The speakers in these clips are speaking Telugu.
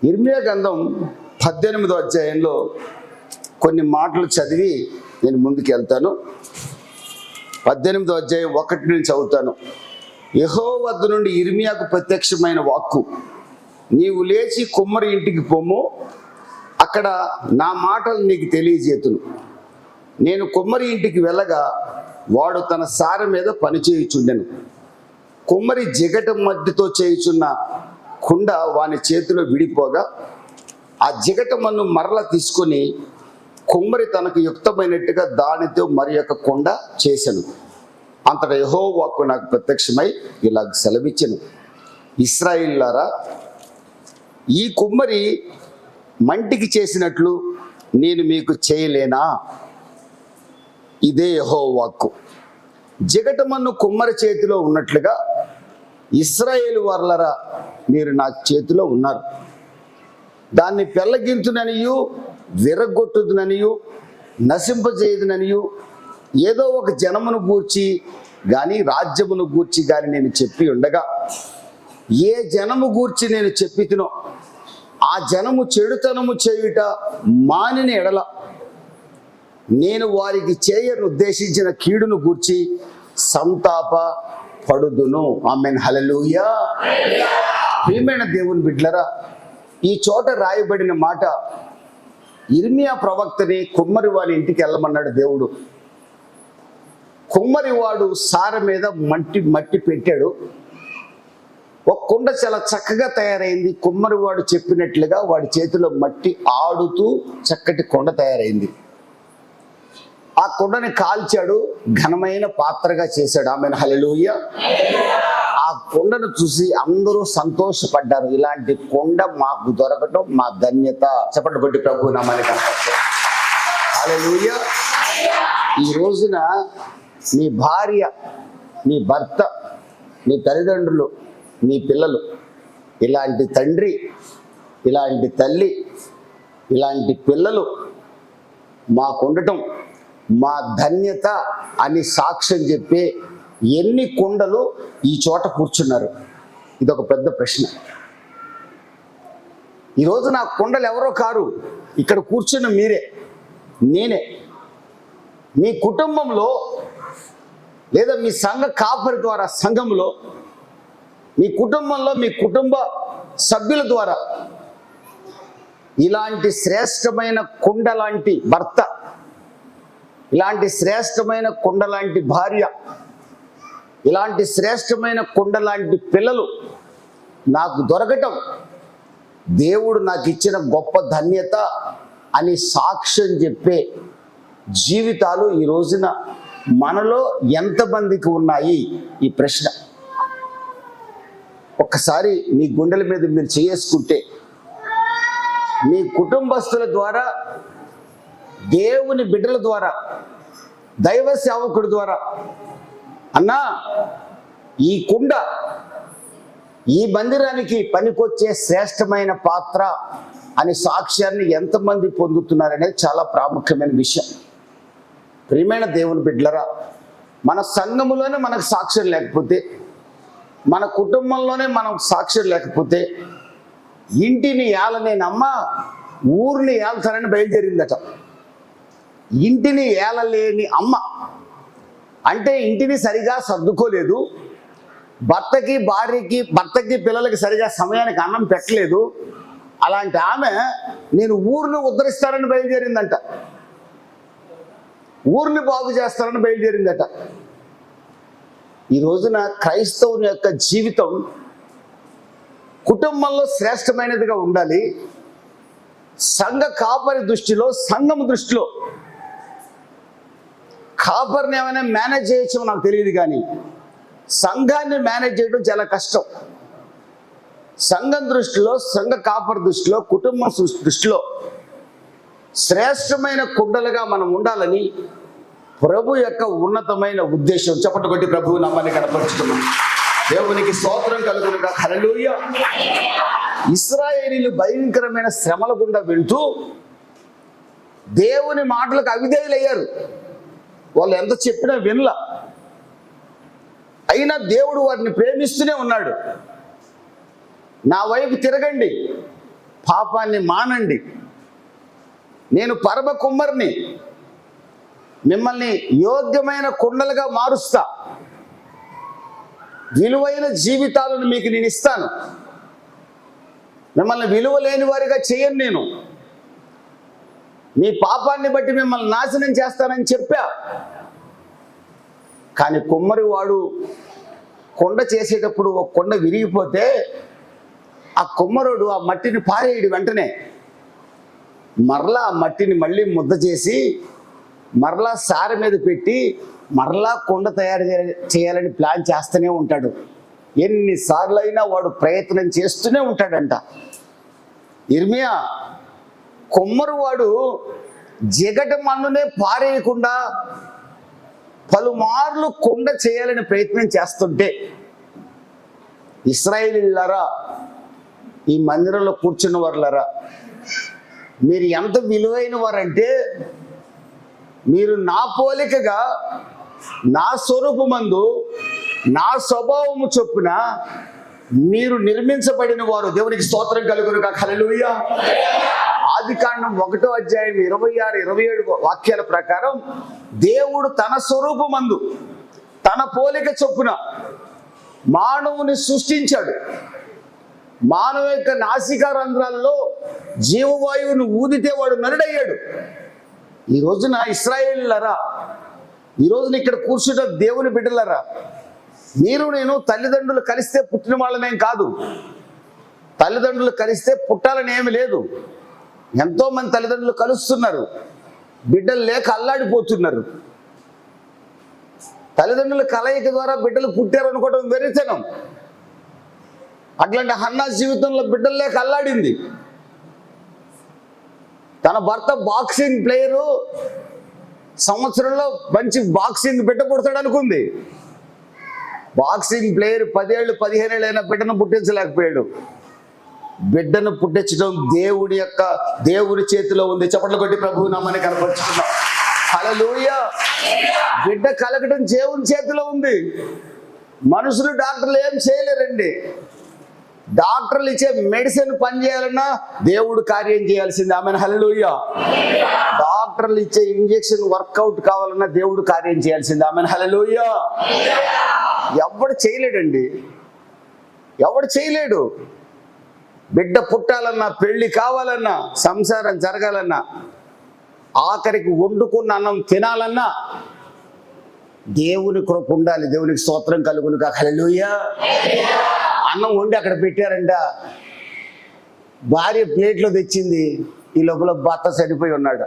యిర్మీయా గ్రంథం 18వ అధ్యాయంలో కొన్ని మాటలు చదివి నేను ముందుకు వెళ్తాను. 18వ అధ్యాయం 1 నుంచి చదువుతాను. యెహోవా వద్ద నుండి యిర్మీయాకు ప్రత్యక్షమైన వాక్కు, నీవు లేచి కుమ్మరి ఇంటికి పొమ్ము, అక్కడ నా మాటలు నీకు తెలియజేతును. నేను కుమ్మరి ఇంటికి వెళ్ళగా వాడు తన సారె మీద పని చేయుచుండెను. కుమ్మరి జిగట మధ్యతో చేయుచున్న కుండ వాని చేతిలో విడిపోగా ఆ జిగట మన్ను మరల తీసుకొని కుమ్మరి తనకు యుక్తమైనట్టుగా దానితో మరి యొక్క కుండ చేసెను. అంతటా యెహోవా వాక్కు నాకు ప్రత్యక్షమై ఇలా సెలవిచ్చెను, ఇశ్రాయేలులారా, ఈ కుమ్మరి మంటికి చేసినట్లు నేను మీకు చేయలేనా? ఇదే యెహోవా వాక్కు. జిగటమన్ను కుమ్మరి చేతిలో ఉన్నట్లుగా ఇశ్రాయేలు వారలారా, మీరు నా చేతిలో ఉన్నారు. దాన్ని పెళ్ళగించుననియు విరగొట్టుదుననియు నశింపజేయుదుననియు ఏదో ఒక జనమును గూర్చి గాని రాజ్యమును గూర్చి గాని నేను చెప్పి ఉండగా, ఏ జనము గూర్చి నేను చెప్పితినో ఆ జనము చెడుతనము చేయుట మానిన ఎడల నేను వారికి చేయను ఉద్దేశించిన కీడును గూర్చి సంతాప పడుదును. ఆమేన్, హల్లెలూయా. ప్రియమైన దేవుని బిడ్డలారా, ఈ చోట రాయబడిన మాట యిర్మీయా ప్రవక్తని కుమ్మరి వారి ఇంటికి వెళ్ళమన్నాడు దేవుడు. కుమ్మరి వాడు సారె మీద మట్టి పెట్టాడు. ఒక కుండ చాలా చక్కగా తయారైంది. కుమ్మరి వాడు చెప్పినట్లుగా వాడి చేతిలో మట్టి ఆడుతూ చక్కటి కుండ తయారైంది. ఆ కుండని కాల్చాడు, ఘనమైన పాత్రగా చేశాడు. ఆమేన్, హల్లెలూయా. ఆ కుండను చూసి అందరూ సంతోషపడ్డారు. ఇలాంటి కుండ మాకు దొరకటం మా ధన్యత. చెప్పండి కొట్టి ప్రభు నామాన్ని కనపరచండి. హల్లెలూయా. ఈ రోజున నీ భార్య, నీ భర్త, నీ తల్లిదండ్రులు, నీ పిల్లలు ఇలాంటి తండ్రి, ఇలాంటి తల్లి, ఇలాంటి పిల్లలు మాకుండటం మా ధన్యత అని సాక్ష్యం చెప్పే ఎన్ని కుండలు ఈ చోట కూర్చున్నారు? ఇదొక పెద్ద ప్రశ్న. ఈరోజు నా కుండలు ఎవరో కారు, ఇక్కడ కూర్చున్న మీరే, నేనే. మీ కుటుంబంలో లేదా మీ సంఘ కాపరి ద్వారా, సంఘంలో మీ కుటుంబంలో మీ కుటుంబ సభ్యుల ద్వారా ఇలాంటి శ్రేష్టమైన కుండ లాంటి భర్త, ఇలాంటి శ్రేష్టమైన కుండ లాంటి భార్య, ఇలాంటి శ్రేష్టమైన కుండ లాంటి పిల్లలు నాకు దొరకటం దేవుడు నాకు ఇచ్చిన గొప్ప ధన్యత అని సాక్ష్యం చెప్పే జీవితాలు ఈ రోజున మనలో ఎంతమందికి ఉన్నాయి? ఈ ప్రశ్న ఒక్కసారి మీ గుండెల మీద మీరు చేసుకుంటే, మీ కుటుంబస్తుల ద్వారా, దేవుని బిడ్డల ద్వారా, దైవ సేవకుడి ద్వారా, అన్నా ఈ కుండ ఈ మందిరానికి పనికొచ్చే శ్రేష్టమైన పాత్ర అని సాక్ష్యాన్ని ఎంతమంది పొందుతున్నారనేది చాలా ప్రాముఖ్యమైన విషయం. ప్రియమైన దేవుని బిడ్డలరా, మన సంఘములోనే మనకు సాక్ష్యం లేకపోతే, మన కుటుంబంలోనే మనం సాక్ష్యం లేకపోతే, ఇంటిని ఏలనేనమ్మ ఊరిని ఏల్తానని బయలుదేరిందట. ఇంటిని ఏలలేని అమ్మ అంటే ఇంటిని సరిగా సర్దుకోలేదు, భర్తకి భార్యకి భర్తకి పిల్లలకి సరిగా సమయానికి అన్నం పెట్టలేదు. అలాంటి ఆమె నేను ఊరిని ఉద్ధరిస్తానని బయలుదేరిందంట, ఊరిని బాగు చేస్తానని బయలుదేరిందట. ఈ రోజున క్రైస్తవుని యొక్క జీవితం కుటుంబంలో శ్రేష్టమైనదిగా ఉండాలి. సంఘ కాపరి దృష్టిలో, సంఘం దృష్టిలో, కాపరిని ఏమైనా మేనేజ్ చేయొచ్చో నాకు తెలియదు, కానీ సంఘాన్ని మేనేజ్ చేయడం చాలా కష్టం. సంఘం దృష్టిలో, సంఘ కాపరి దృష్టిలో, కుటుంబం దృష్టిలో శ్రేష్టమైన కుండలుగా మనం ఉండాలని ప్రభు యొక్క ఉన్నతమైన ఉద్దేశం. చెప్పండి కొట్టి ప్రభు నామాన్ని కనపరుచుకున్నాం. దేవునికి స్తోత్రం కలుగునుగా. హల్లెలూయా. ఇశ్రాయేలీయులు భయంకరమైన శ్రమల గుండా వెళ్తూ దేవుని మాటలకు అవిధేయులయ్యారు. వాళ్ళు ఎంత చెప్పినా వినలా. అయినా దేవుడు వారిని ప్రేమిస్తూనే ఉన్నాడు. నా వైపు తిరగండి, పాపాన్ని మానండి, నేను పరమ కుమ్మరిని, మిమ్మల్ని యోగ్యమైన కుండలుగా మారుస్తా, విలువైన జీవితాలను మీకు నేను ఇస్తాను, మిమ్మల్ని విలువ లేని వారిగా చేయను, నేను మీ పాపాన్ని బట్టి మిమ్మల్ని నాశనం చేస్తానని చెప్పా. కానీ కుమ్మరి వాడు కొండ చేసేటప్పుడు ఒక కొండ విరిగిపోతే ఆ కుమ్మరుడు ఆ మట్టిని పారేయడు, వెంటనే మరలా ఆ మట్టిని మళ్ళీ ముద్ద చేసి మరలా సారె మీద పెట్టి మరలా కొండ తయారు చేయాలని ప్లాన్ చేస్తూనే ఉంటాడు. ఎన్నిసార్లు అయినా వాడు ప్రయత్నం చేస్తూనే ఉంటాడంట. ఇర్మియా, కుమ్మరు వాడు జిగట మన్నునే పారేయకుండా పలుమార్లు కొండ చేయాలని ప్రయత్నం చేస్తుంటే, ఇశ్రాయేలీయులారా, ఈ మందిరంలో కూర్చున్న వారులారా, మీరు ఎంత విలువైన వారంటే, మీరు నా పోలికగా, నా స్వరూపమందు, నా స్వభావము చొప్పున మీరు నిర్మించబడిన వారు. దేవునికి స్తోత్రం కలుగును గాక. హల్లెలూయా. ఆదికాండం 1వ అధ్యాయం 26, 27 వాక్యాల ప్రకారం దేవుడు తన స్వరూపమందు తన పోలిక చొప్పున మానవుని సృష్టించాడు. మానవ యొక్క నాసికా రంధ్రాల్లో జీవవాయువును ఊదితే వాడు నరుడయ్యాడు. ఈ రోజున ఇశ్రాయేలీయులారా, ఈ రోజున ఇక్కడ కూర్చున్న దేవుని బిడ్డలారా, మీరు నేను తల్లిదండ్రులు కలిస్తే పుట్టిన వాళ్ళమేం కాదు. తల్లిదండ్రులు కలిస్తే పుట్టాలని ఏమి లేదు. ఎంతో మంది తల్లిదండ్రులు కలుస్తున్నారు, బిడ్డలు లేక అల్లాడిపోతున్నారు. తల్లిదండ్రుల కలయిక ద్వారా బిడ్డలు పుట్టారు అనుకోవడం వెరితనం. అట్లాంటి హన్నా జీవితంలో బిడ్డలు లేక అల్లాడింది. తన భర్త బాక్సింగ్ ప్లేయరు, సంవత్సరంలో మంచి బాక్సింగ్ బిడ్డ పుడతాడు అనుకుంది. బాక్సింగ్ ప్లేయర్ 10 ఏళ్ళు 15 ఏళ్ళు అయినా బిడ్డను పుట్టించలేకపోయాడు. బిడ్డను పుట్టించడం దేవుడి చేతిలో ఉంది. చప్పట్లు కొట్టి ప్రభువు నామాన్ని కనపరుచుకున్నాం. హల్లెలూయా. బిడ్డ కలగడం దేవుని చేతిలో ఉంది. మనుషులు, డాక్టర్లు ఏం చేయలేరండి. డాక్టర్లు ఇచ్చే మెడిసిన్ పనిచేయాలన్నా దేవుడు కార్యం చేయాల్సింది. ఆమెన్. హల్లెలూయా. డాక్టర్లు ఇచ్చే ఇంజెక్షన్ వర్కౌట్ కావాలన్నా దేవుడు కార్యం చేయాల్సింది. ఆమెన్. హల్లెలూయా. ఎవడు చేయలేడండి, ఎవడు చేయలేడు. బిడ్డ పుట్టాలన్నా, పెళ్లి కావాలన్నా, సంసారం జరగాలన్నా, ఆఖరికి వండుకున్న అన్నం తినాలన్నా దేవుని కృప ఉండాలి. దేవునికి స్తోత్రం కలుగును గాక. హల్లెలూయా. అన్నం వండి అక్కడ పెట్టారంట, భార్య ప్లేట్లో తెచ్చింది, ఈ లోపల భర్త చనిపోయి ఉన్నాడు.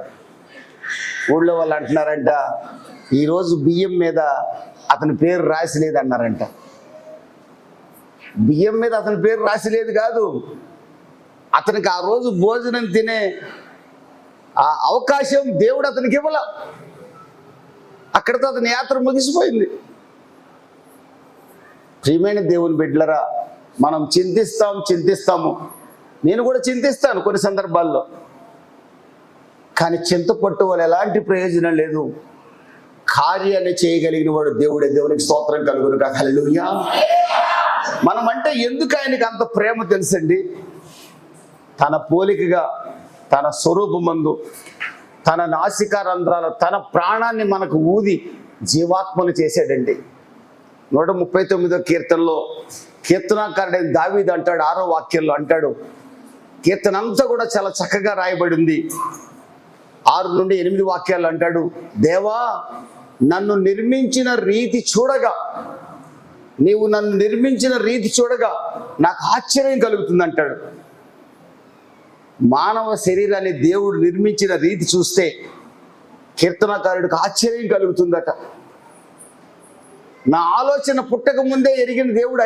ఊళ్ళో వాళ్ళు అంటున్నారంట, ఈరోజు బియ్యం మీద అతని పేరు రాసి లేదన్నారంట. బియ్యం మీద అతని పేరు రాసి లేదు కాదు, అతనికి ఆ రోజు భోజనం తినే ఆ అవకాశం దేవుడు అతనికి ఇవ్వాల. అక్కడితో అతని యాత్ర ముగిసిపోయింది. ప్రియమైన దేవుని బిడ్డలరా, మనం చింతిస్తాము. నేను కూడా చింతిస్తాను కొన్ని సందర్భాల్లో. కానీ చింతపట్టు వల్ల ఎలాంటి ప్రయోజనం లేదు. కార్యాన్ని చేయగలిగిన వాడు దేవుడే. దేవునికి స్తోత్రం కలుగును గాక. హల్లెలూయా. మనం అంటే ఎందుకు ఆయనకి అంత ప్రేమ తెలుసండి. తన పోలికగా, తన స్వరూపమందు, తన నాసికా రంధ్రాలు, తన ప్రాణాన్ని మనకు ఊది జీవాత్మను చేశాడండి. 139వ కీర్తనలో కీర్తనాకారుడైన దావీదు అంటాడు, 6వ వాక్యంలో అంటాడు, కీర్తన అంతా కూడా చాలా చక్కగా రాయబడింది. 6 నుండి 8 వాక్యాలు అంటాడు, దేవా నన్ను నిర్మించిన రీతి చూడగా, నీవు నన్ను నిర్మించిన రీతి చూడగా నాకు ఆశ్చర్యం కలుగుతుంది అంటాడు. మానవ శరీరాన్ని దేవుడు నిర్మించిన రీతి చూస్తే కీర్తనకారుడికి ఆశ్చర్యం కలుగుతుందట. నా ఆలోచన పుట్టక ముందే ఎరిగిన దేవుడు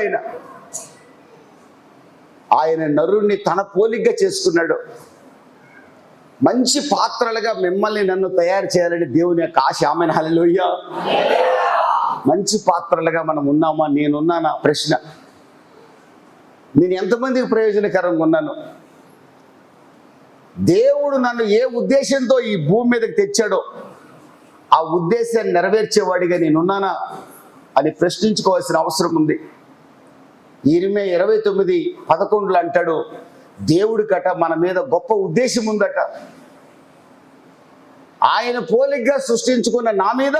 ఆయన నరుణ్ణి తన పోలికగా చేసుకున్నాడు. మంచి పాత్రలుగా మిమ్మల్ని నన్ను తయారు చేయాలని దేవుని యొక్క ఆశ. ఆమెన్. హల్లెలూయా. మంచి పాత్రలుగా మనం ఉన్నామా? నేనున్నానా? ప్రశ్న. నేను ఎంతమందికి ప్రయోజనకరంగా ఉన్నాను? దేవుడు నన్ను ఏ ఉద్దేశంతో ఈ భూమి మీదకి తెచ్చాడో ఆ ఉద్దేశాన్ని నెరవేర్చేవాడిగా నేనున్నానా అని ప్రశ్నించుకోవాల్సిన అవసరం ఉంది. ఇర్మియా 29:11 అంటాడు, దేవుడికట మన మీద గొప్ప ఉద్దేశం ఉందట. ఆయన పోలికగా సృష్టించుకున్న నా మీద,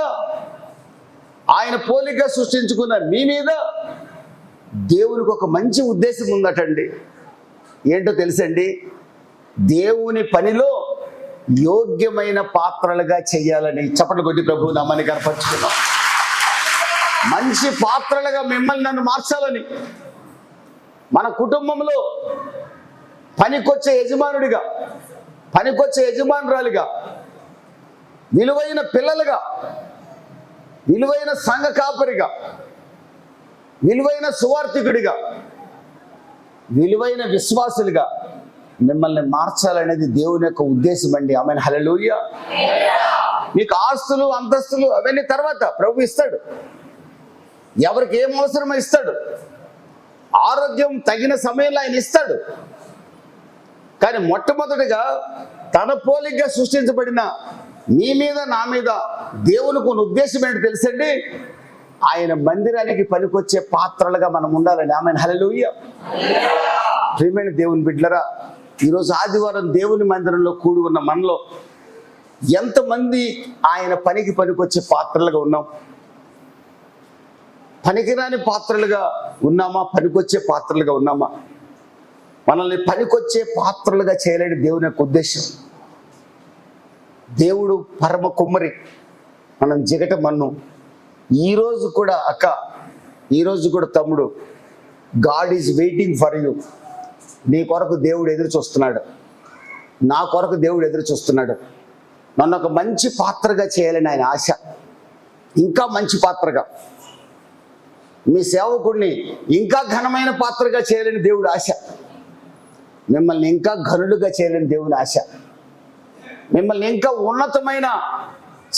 ఆయన పోలికగా సృష్టించుకున్న మీ మీద దేవునికి ఒక మంచి ఉద్దేశం ఉందటండి. ఏంటో తెలుసండి? దేవుని పనిలో యోగ్యమైన పాత్రలుగా చేయాలని. చప్పట్లు కొట్టి ప్రభు నామాన్ని కనపరుచుకున్నాం. మంచి పాత్రలుగా మిమ్మల్ని నన్ను మార్చాలని, మన కుటుంబంలో పనికొచ్చే యజమానుడిగా, పనికొచ్చే యజమానురాలిగా, విలువైన పిల్లలుగా, విలువైన సంఘ కాపరిగా, విలువైన సువార్థికుడిగా, విలువైన విశ్వాసులుగా మిమ్మల్ని మార్చాలనేది దేవుని యొక్క ఉద్దేశం అండి. ఆమేన్, హల్లెలూయా. మీకు ఆస్తులు అంతస్తులు అవన్నీ తర్వాత ప్రభు ఇస్తాడు. ఎవరికి ఏం అవసరమో ఇస్తాడు. ఆరోగ్యం తగిన సమయంలో ఆయన ఇస్తాడు. కానీ మొట్టమొదటిగా తన పోలికగా సృష్టించబడిన మీ మీద, నా మీద దేవునికి ఉన్న ఉద్దేశం ఏంటో తెలుసండి? ఆయన మందిరానికి పనికొచ్చే పాత్రలుగా మనం ఉండాలని. ఆమేన్, హల్లెలూయా. ప్రియమైన దేవుని బిడ్డలారా, ఈరోజు ఆదివారం దేవుని మందిరంలో కూడి ఉన్న మనలో ఎంతమంది ఆయన పనికి పనికొచ్చే పాత్రలుగా ఉన్నాం? పనికిరాని పాత్రలుగా ఉన్నామా? పనికొచ్చే పాత్రలుగా ఉన్నామా? మనల్ని పనికొచ్చే పాత్రలుగా చేయలేని దేవుని యొక్క ఉద్దేశం. దేవుడు పరమ కుమ్మరి, మనం జిగట మన్ను. ఈరోజు కూడా అక్క, ఈరోజు కూడా తమ్ముడు, God is waiting for you. నీ కొరకు దేవుడు ఎదురు చూస్తున్నాడు. నా కొరకు దేవుడు ఎదురు చూస్తున్నాడు. నన్ను ఒక మంచి పాత్రగా చేయాలని ఆయన ఆశ. ఇంకా మంచి పాత్రగా, మీ సేవకుడిని ఇంకా ఘనమైన పాత్రగా చేయాలని దేవుడు ఆశ. మిమ్మల్ని ఇంకా ఘనులుగా చేయాలని దేవుని ఆశ. మిమ్మల్ని ఇంకా ఉన్నతమైన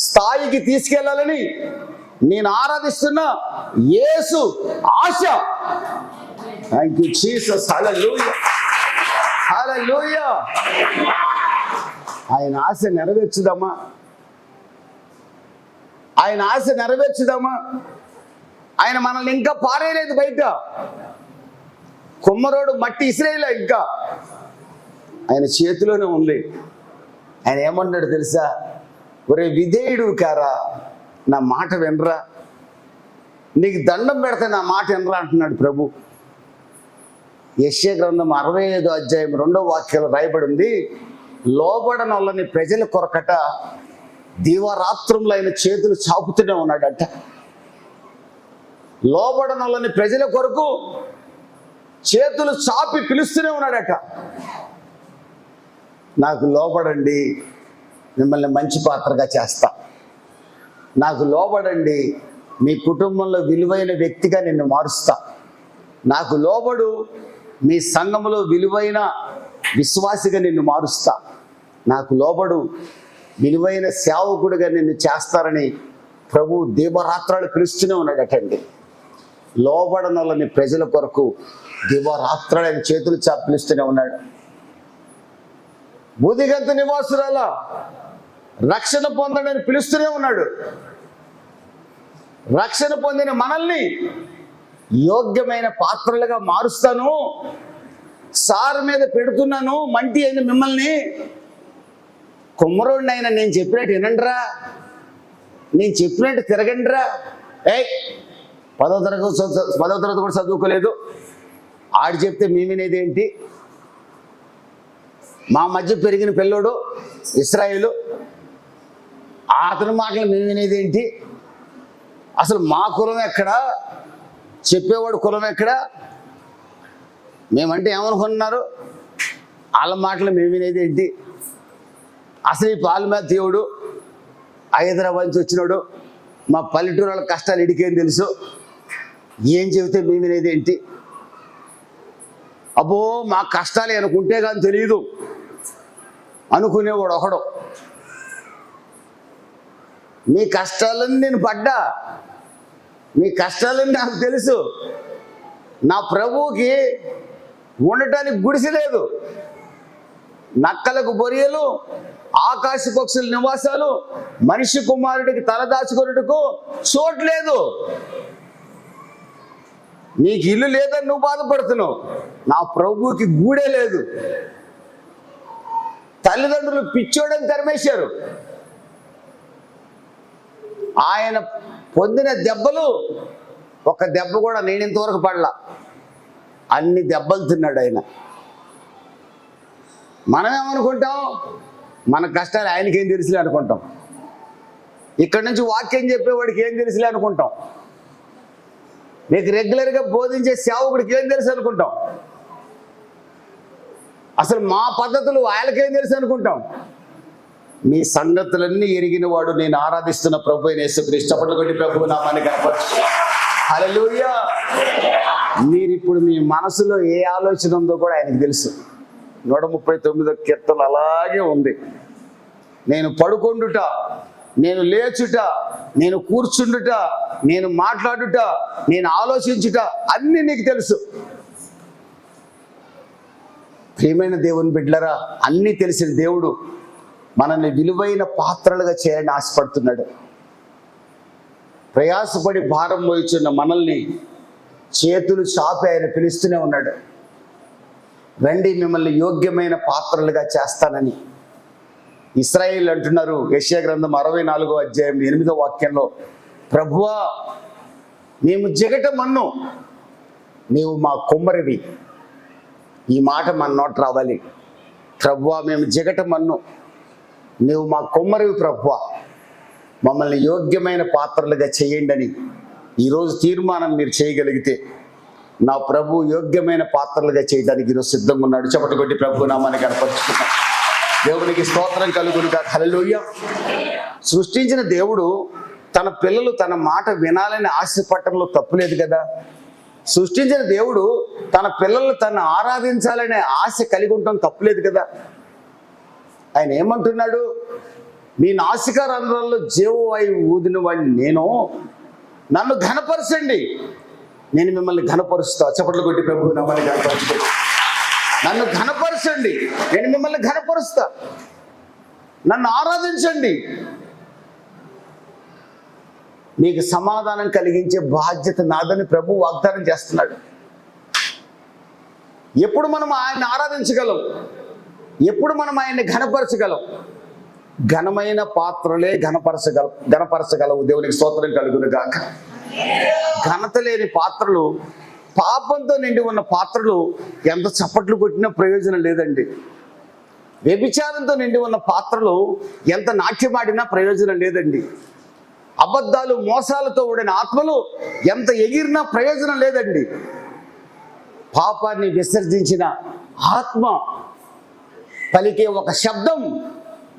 స్థాయికి తీసుకెళ్లాలని నేను ఆరాధిస్తున్న యేసు ఆశ. థ్యాంక్ యూ జీసస్, హల్లెలూయా, హల్లెలూయా. ఆయన ఆశ నెరవేర్చుదామా? ఆయన ఆశ నెరవేర్చుదామా? ఆయన మనల్ని ఇంకా పారేయలేదు బయట. కుమ్మరోడు మట్టి ఇసిరేయలే, ఇంకా ఆయన చేతిలోనే ఉంది. ఆయన ఏమన్నాడు తెలుసా? ఒరే విధేయుడు కారా, నా మాట వినరా, నీకు దండం పెడితే నా మాట వినరా అంటున్నాడు ప్రభు. యెషయా గ్రంథం 65వ అధ్యాయం 2వ వాక్యంలో రాయబడి ఉంది, లోబడనొల్లని ప్రజల కొరకట దీవారాత్రంలో ఆయన చేతులు చాపుతూనే ఉన్నాడట. లోబడనొల్లని ప్రజల కొరకు చేతులు చాపి పిలుస్తూనే ఉన్నాడట. నాకు లోబడండి, మిమ్మల్ని మంచి పాత్రగా చేస్తా. నాకు లోబడండి, మీ కుటుంబంలో విలువైన వ్యక్తిగా నిన్ను మారుస్తా. నాకు లోబడు, మీ సంఘంలో విలువైన విశ్వాసిగా నిన్ను మారుస్తా. నాకు లోబడు, విలువైన సేవకుడిగా నిన్ను చేస్తారని ప్రభు దీవరాత్రాలు పిలుస్తూనే ఉన్నాడటండి. లోబడనొల్లని ప్రజల కొరకు దీవరాత్రాలు ఆయన చేతులు చాపి పిలుస్తూనే ఉన్నాడు. బూదిగంత నివాసురాల రక్షణ పొందడని పిలుస్తూనే ఉన్నాడు. రక్షణ పొందిన మనల్ని యోగ్యమైన పాత్రలుగా మారుస్తాను, సారు మీద పెడుతున్నాను, మంటి అయిన మిమ్మల్ని. కుమ్మరోడిని అయినా నేను చెప్పినట్టు వినండిరా, నేను చెప్పినట్టు తిరగండిరా. పదో తరగతి కూడా చదువుకోలేదు, ఆడు చెప్తే మీ వినేది ఏంటి? మా మధ్య పెరిగిన పిల్లోడు ఇశ్రాయేలు, అతని మాటలు మేము వినేది ఏంటి? అసలు మా కులం ఎక్కడా? చెప్పేవాడు కులం ఎక్కడా? మేమంటే ఏమనుకుంటున్నారు? వాళ్ళ మాటలు మేము వినేది ఏంటి? అసలు ఈ పాలమేద దేవుడు హైదరాబాద్ నుంచి వచ్చినాడు, మా పల్లెటూరు వాళ్ళ కష్టాలు ఇడికేం తెలుసు, ఏం చెబితే మేము వినేది ఏంటి? అబ్బో మా కష్టాలు అనుకుంటే కానీ తెలియదు అనుకునేవాడు ఒకడు. మీ కష్టాలని నేను పడ్డా, మీ కష్టాలని నాకు తెలుసు. నా ప్రభువుకి ఉండటానికి గుడిసె లేదు, నక్కలకు బొరియలు, ఆకాశ పక్షుల నివాసాలు, మనిషి కుమారుడికి తలదాచుకున్నట్టుకు చోట్లేదు. నీకు ఇల్లు లేదని నువ్వు బాధపడుతున్నావు, నా ప్రభువుకి గూడే లేదు. తల్లిదండ్రులు పిచ్చోడని తరిమేశారు. ఆయన పొందిన దెబ్బలు ఒక దెబ్బ కూడా నేను ఇంతవరకు పడలా, అన్ని దెబ్బలు తిన్నాడు ఆయన. మనమేమనుకుంటాం, మన కష్టాలు ఆయనకేం తెలుసులే అనుకుంటాం. ఇక్కడి నుంచి వాక్యం చెప్పేవాడికి ఏం తెలుసులే అనుకుంటాం. మీకు రెగ్యులర్గా బోధించే సేవకుడికి ఏం తెలుసు అనుకుంటాం. అసలు మా పద్ధతులు ఆయనకేం తెలుసు అనుకుంటాం. మీ సంగతులన్నీ ఎరిగిన వాడు నేను ఆరాధిస్తున్న ప్రభు అయిన యేసుక్రీస్తు. చప్పట్లు కొట్టి ప్రభు నామాన్ని కనపరచు. హల్లెలూయా. మీరిప్పుడు మీ మనసులో ఏ ఆలోచన ఉందో కూడా ఆయనకు తెలుసు. 139వ కీర్తన అలాగే ఉంది. నేను పడుకొండుట, నేను లేచుట, నేను కూర్చుండుట, నేను మాట్లాడుట, నేను ఆలోచించుట అన్నీ నీకు తెలుసు. ప్రియమైన దేవుని బిడ్డలారా, అన్నీ తెలిసిన దేవుడు మనల్ని విలువైన పాత్రలుగా చేయాలని ఆశపడుతున్నాడు. ప్రయాసపడి భారం మోయిచున్న మనల్ని చేతులు చాపి ఆయన పిలుస్తూనే ఉన్నాడు. రండి, మిమ్మల్ని యోగ్యమైన పాత్రలుగా చేస్తానని. ఇశ్రాయేలు అంటున్నారు యెషయా గ్రంథం 64వ అధ్యాయం 8వ వాక్యంలో, ప్రభువా మేము జిగట మన్ను, నీవు మా కుమ్మరివి. ఈ మాట మన నోట రావాలి. ప్రభువా మేము జిగట మన్ను, నీవు మా కుమ్మరివి. ప్రభువా మమ్మల్ని యోగ్యమైన పాత్రలుగా చేయండి అని ఈరోజు తీర్మానం మీరు చేయగలిగితే, నా ప్రభు యోగ్యమైన పాత్రలుగా చేయడానికి ఈరోజు సిద్ధంగా ఉన్నాడు. చప్పట్లు కొట్టి ప్రభు నామాన్ని కనపరుచుకున్నాం. దేవునికి స్తోత్రం కలుగునుగా. హల్లెలూయా. సృష్టించిన దేవుడు తన పిల్లలు తన మాట వినాలని ఆశపడటంలో తప్పులేదు కదా. సృష్టించిన దేవుడు తన పిల్లలు తను ఆరాధించాలనే ఆశ కలిగి ఉండటం తప్పులేదు కదా. ఆయన ఏమంటున్నాడు, మీ నాసికా రంధ్రాల్లో జీవవాయువు ఊదిన వాడిని నేను, నన్ను ఘనపరచండి, నేను మిమ్మల్ని ఘనపరుస్తా. చప్పట్లు కొట్టి ప్రభు నామాన్ని ఘనపరచండి. నన్ను ఘనపరచండి, నేను మిమ్మల్ని ఘనపరుస్తా. నన్ను ఆరాధించండి, మీకు సమాధానం కలిగించే బాధ్యత నాదని ప్రభు వాగ్దానం చేస్తున్నాడు. ఎప్పుడు మనం ఆయన్ని ఆరాధించగలం, ఎప్పుడు మనం ఆయన్ని ఘనపరచగలం? ఘనమైన పాత్రలే ఘనపరచగలవు. దేవునికి స్తోత్రం కలుగును గాక. ఘనత లేని పాత్రలు, పాపంతో నిండి ఉన్న పాత్రలు ఎంత చప్పట్లు కొట్టినా ప్రయోజనం లేదండి. వ్యభిచారంతో నిండి ఉన్న పాత్రలు ఎంత నాట్యమాడినా ప్రయోజనం లేదండి. అబద్ధాలు మోసాలతో కూడిన ఆత్మలు ఎంత ఎగిరినా ప్రయోజనం లేదండి. పాపాన్ని విసర్జించిన ఆత్మ పలికే ఒక శబ్దం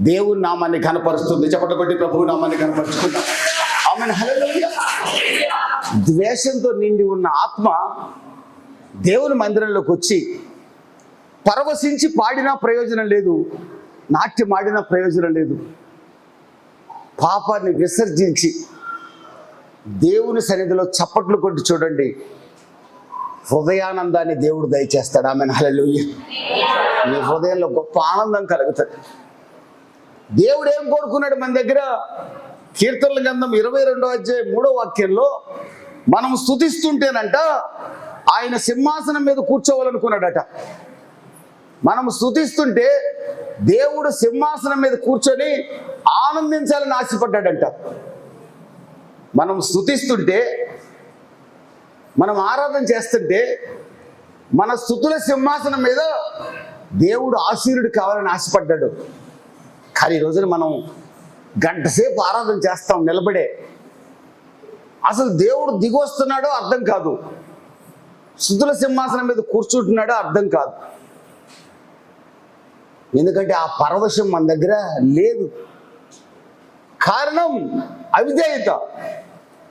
దేవుని నామాన్ని ఘనపరుస్తుంది. చప్పట్లు కొట్టి ప్రభువు నామాన్ని ఘనపరుచుకుందాం. ఆమేన్, హల్లెలూయా. ద్వేషంతో నిండి ఉన్న ఆత్మ దేవుని మందిరంలోకి వచ్చి పరవశించి పాడినా ప్రయోజనం లేదు, నాట్యం ఆడినా ప్రయోజనం లేదు. పాపాన్ని విసర్జించి దేవుని సన్నిధిలో చప్పట్లు కొట్టి చూడండి, హృదయానందాన్ని దేవుడు దయచేస్తాడు. ఆమేన్, హల్లెలూయా. మీ హృదయంలో గొప్ప ఆనందం కలుగుతుంది. దేవుడు ఏం కోరుకున్నాడు మన దగ్గర? కీర్తనల గ్రంథం 22వ అధ్యాయం 3వ వాక్యంలో, మనం స్తుతిస్తుంటేనంట ఆయన సింహాసనం మీద కూర్చోవాలనుకున్నాడట. మనం స్తుతిస్తుంటే దేవుడు సింహాసనం మీద కూర్చొని ఆనందించాలని ఆశపడ్డాడంట. మనం స్తుతిస్తుంటే, మనం ఆరాధన చేస్తుంటే మన స్తుతుల సింహాసనం మీద దేవుడు ఆశీనుడు కావాలని ఆశపడ్డాడు. కానీ ఈ రోజున మనం గంట సేపు ఆరాధన చేస్తాం నిలబడే. అసలు దేవుడు దిగొస్తున్నాడో అర్థం కాదు, స్తుతుల సింహాసనం మీద కూర్చుంటున్నాడో అర్థం కాదు. ఎందుకంటే ఆ పరవశం మన దగ్గర లేదు. కారణం అవిధేయత,